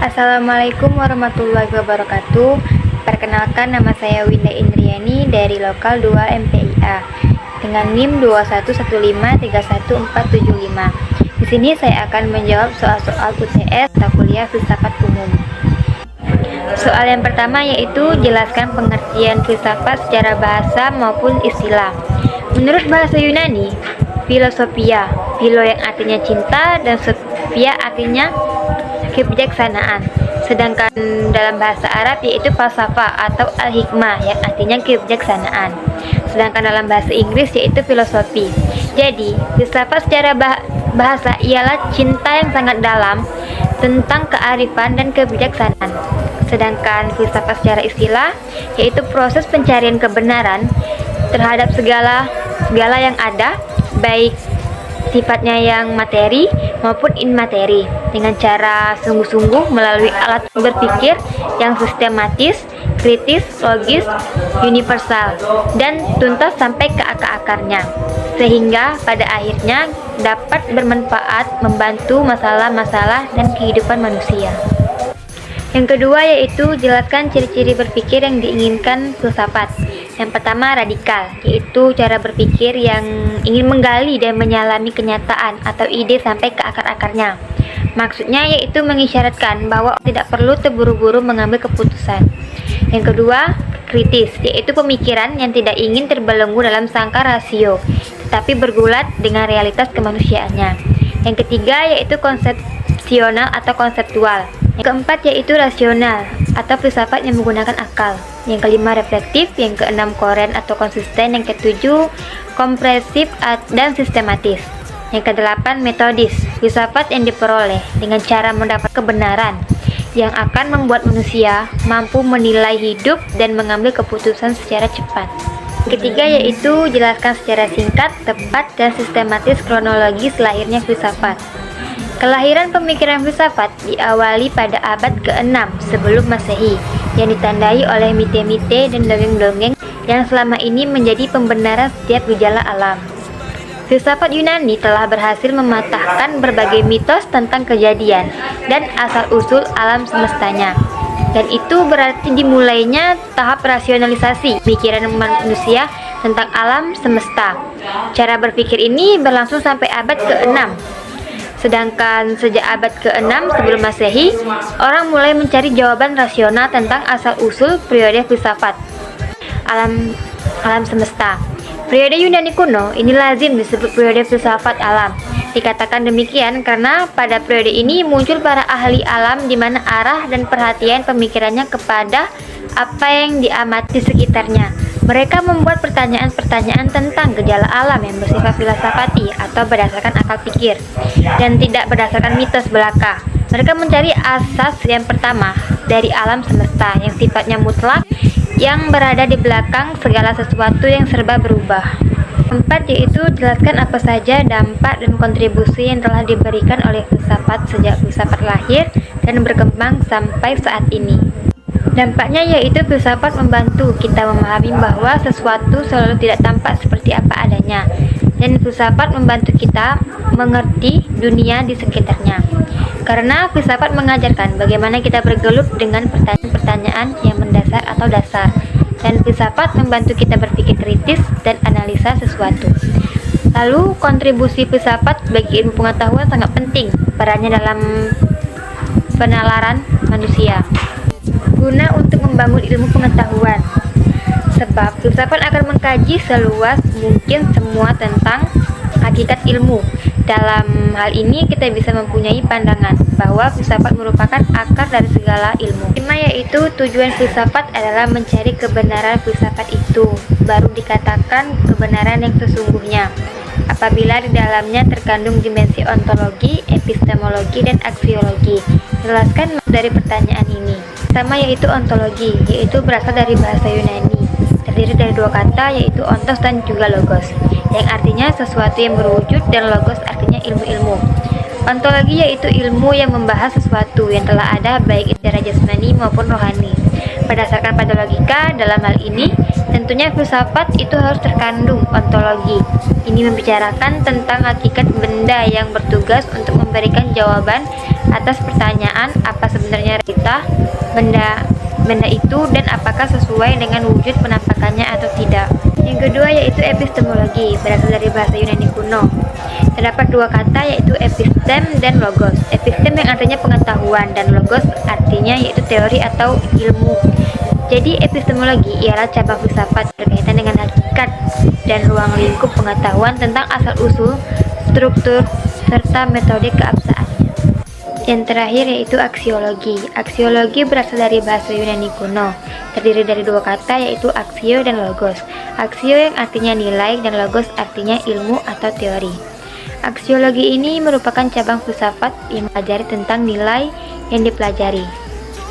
Assalamualaikum warahmatullahi wabarakatuh. Perkenalkan, nama saya Winda Indriani dari Lokal 2 MPIA dengan NIM 211531475. Di sini saya akan menjawab soal-soal UTS atau kuliah filsafat umum. Soal yang pertama yaitu jelaskan pengertian filsafat secara bahasa maupun istilah. Menurut bahasa Yunani, filosofia, philo yang artinya cinta dan sophia artinya kebijaksanaan. Sedangkan dalam bahasa Arab yaitu falsafah atau al-hikmah yang artinya kebijaksanaan. Sedangkan dalam bahasa Inggris yaitu filosofi. Jadi, filsafat secara bahasa ialah cinta yang sangat dalam tentang kearifan dan kebijaksanaan. Sedangkan filsafat secara istilah yaitu proses pencarian kebenaran terhadap segala yang ada, baik sifatnya yang materi maupun inmateri, dengan cara sungguh-sungguh melalui alat berpikir yang sistematis, kritis, logis, universal, dan tuntas sampai ke akar-akarnya, sehingga pada akhirnya dapat bermanfaat membantu masalah-masalah dan kehidupan manusia. Yang kedua yaitu jelaskan ciri-ciri berpikir yang diinginkan filsafat. Yang pertama, radikal, yaitu cara berpikir yang ingin menggali dan menyelami kenyataan atau ide sampai ke akar-akarnya. Maksudnya yaitu mengisyaratkan bahwa tidak perlu terburu-buru mengambil keputusan. Yang kedua, kritis, yaitu pemikiran yang tidak ingin terbelenggu dalam sangka rasio, tetapi bergulat dengan realitas kemanusiaannya. Yang ketiga yaitu konsepsional atau konseptual. Yang keempat yaitu rasional atau filsafat yang menggunakan akal. Yang kelima reflektif, yang keenam koren atau konsisten, yang ketujuh kompresif dan sistematis. Yang kedelapan metodis, filsafat yang diperoleh dengan cara mendapat kebenaran yang akan membuat manusia mampu menilai hidup dan mengambil keputusan secara cepat. Ketiga yaitu jelaskan secara singkat, tepat, dan sistematis kronologis lahirnya filsafat. Kelahiran pemikiran filsafat diawali pada abad ke-6 sebelum Masehi, yang ditandai oleh mite-mite dan dongeng-dongeng yang selama ini menjadi pembenaran setiap gejala alam. Filsafat Yunani telah berhasil mematahkan berbagai mitos tentang kejadian dan asal-usul alam semestanya. Dan itu berarti dimulainya tahap rasionalisasi pemikiran manusia tentang alam semesta. Cara berpikir ini berlangsung sampai abad ke-6. Sedangkan sejak abad ke-6 sebelum Masehi, orang mulai mencari jawaban rasional tentang asal-usul periode filsafat alam semesta. Periode Yunani kuno ini lazim disebut periode filsafat alam. Dikatakan demikian karena pada periode ini muncul para ahli alam di mana arah dan perhatian pemikirannya kepada apa yang diamati sekitarnya. Mereka membuat pertanyaan-pertanyaan tentang gejala alam yang bersifat filsafati atau berdasarkan akal pikir dan tidak berdasarkan mitos belaka. Mereka mencari asas yang pertama dari alam semesta yang sifatnya mutlak, yang berada di belakang segala sesuatu yang serba berubah. Keempat yaitu jelaskan apa saja dampak dan kontribusi yang telah diberikan oleh filsafat sejak filsafat lahir dan berkembang sampai saat ini. Dampaknya yaitu filsafat membantu kita memahami bahwa sesuatu selalu tidak tampak seperti apa adanya, dan filsafat membantu kita mengerti dunia di sekitarnya. Karena filsafat mengajarkan bagaimana kita bergelut dengan pertanyaan-pertanyaan yang mendasar atau dasar, dan filsafat membantu kita berpikir kritis dan analisa sesuatu. Lalu kontribusi filsafat bagi ilmu pengetahuan sangat penting perannya dalam penalaran manusia guna untuk membangun ilmu pengetahuan, sebab filsafat akan mengkaji seluas mungkin semua tentang hakikat ilmu. Dalam hal ini kita bisa mempunyai pandangan bahwa filsafat merupakan akar dari segala ilmu. Yaitu tujuan filsafat adalah mencari kebenaran filsafat itu, baru dikatakan kebenaran yang sesungguhnya. Apabila di dalamnya terkandung dimensi ontologi, epistemologi, dan aksiologi. Jelaskan dari pertanyaan ini. Pertama yaitu ontologi, yaitu berasal dari bahasa Yunani, terdiri dari dua kata yaitu ontos dan juga logos, yang artinya sesuatu yang berwujud dan logos artinya ilmu-ilmu. Ontologi yaitu ilmu yang membahas sesuatu yang telah ada baik secara jasmani maupun rohani. Berdasarkan pada logika, dalam hal ini, tentunya filsafat itu harus terkandung ontologi. Ini membicarakan tentang hakikat benda yang bertugas untuk memberikan jawaban atas pertanyaan apa sebenarnya realita benda itu dan apakah sesuai dengan wujud penampakannya atau tidak. Yang kedua yaitu epistemologi, berasal dari bahasa Yunani kuno. Terdapat dua kata yaitu epistem dan logos. Epistem yang artinya pengetahuan dan logos artinya yaitu teori atau ilmu. Jadi epistemologi ialah cabang filsafat berkaitan dengan hakikat dan ruang lingkup pengetahuan tentang asal-usul, struktur, serta metode keabsahannya. Yang terakhir yaitu aksiologi. Aksiologi berasal dari bahasa Yunani kuno, terdiri dari dua kata yaitu aksio dan logos. Aksio yang artinya nilai dan logos artinya ilmu atau teori. Aksiologi ini merupakan cabang filsafat yang mempelajari tentang nilai yang dipelajari.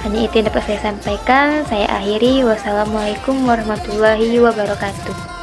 Hanya itu yang dapat saya sampaikan. Saya akhiri. Wassalamualaikum warahmatullahi wabarakatuh.